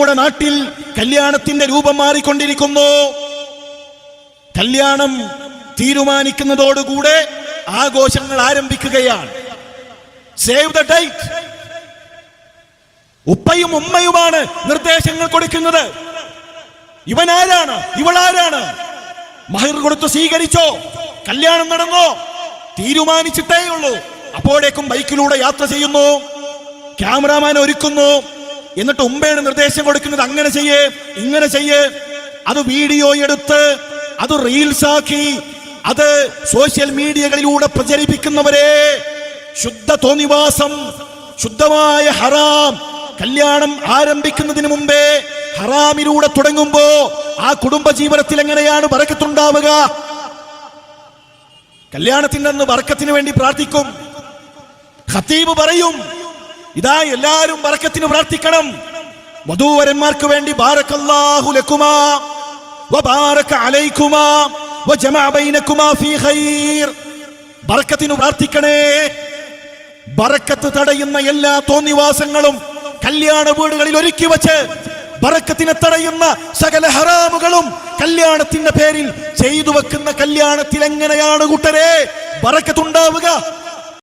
നമ്മുടെ നാട്ടിൽ കല്യാണത്തിന്റെ രൂപം മാറിക്കൊണ്ടിരിക്കുന്നു. കല്യാണം തീരുമാനിക്കുന്നതോടുകൂടെ ആഘോഷങ്ങൾ ആരംഭിക്കുകയാണ്. Save the date. ഉപ്പയും ഉമ്മയുമാണ് നിർദ്ദേശങ്ങൾ കൊടുക്കുന്നത്. ഇവനാരാണ്, ഇവളാരാണ്, മഹർ കൊടുത്ത് സ്വീകരിച്ചോ, കല്യാണം നടന്നോ, തീരുമാനിച്ചിട്ടേ ഉള്ളൂ. അപ്പോഴേക്കും ബൈക്കിലൂടെ യാത്ര ചെയ്യുന്നു, ക്യാമറാമാൻ ഒരുക്കുന്നു, എന്നിട്ട് ഉമ്മയാണ് നിർദ്ദേശം കൊടുക്കുന്നത്, അങ്ങനെ ചെയ്യേ, ഇങ്ങനെ ചെയ്യേ. അത് വീഡിയോ എടുത്ത് അത് റീൽസ് ആക്കി അത് സോഷ്യൽ മീഡിയകളിലൂടെ പ്രചരിപ്പിക്കുന്നവരെ, ശുദ്ധ തോന്നിവാസം, ശുദ്ധമായ ഹറാം. കല്യാണം ആരംഭിക്കുന്നതിന് മുമ്പേ ഹറാമിലൂടെ തുടങ്ങുമ്പോ ആ കുടുംബ ജീവിതത്തിൽ എങ്ങനെയാണ് ബറക്കത്തുണ്ടാവുക? കല്യാണത്തിന്റെ അന്ന് ബറക്കത്തിന് വേണ്ടി പ്രാർത്ഥിക്കും. ഖതീബ് പറയും, ഇതാ എല്ലാവരും ബറക്കത്തിന് പ്രാർത്ഥിക്കണം. വധൂവരന്മാർക്ക് വേണ്ടി ബാറക്കല്ലാഹു ലക്കുമാ വബാറക അലൈക്കുമാ വജമഅ ബൈനകുമാ ഫീ ഖൈർ. ബറക്കത്തിന് പ്രാർത്ഥിക്കണേ. ബറക്കത്ത് തടയുന്ന എല്ലാ തോന്നിവാസങ്ങളും കല്യാണ വീടുകളിൽ ഒരുക്കി വച്ച് ബറക്കത്തിനെ തടയുന്ന സകല ഹറാമുകളും കല്യാണത്തിന്റെ പേരിൽ ചെയ്തു വെക്കുന്ന കല്യാണത്തിൽ എങ്ങനെയാണ് കൂട്ടരെ ബറക്കത്തുണ്ടാവുക?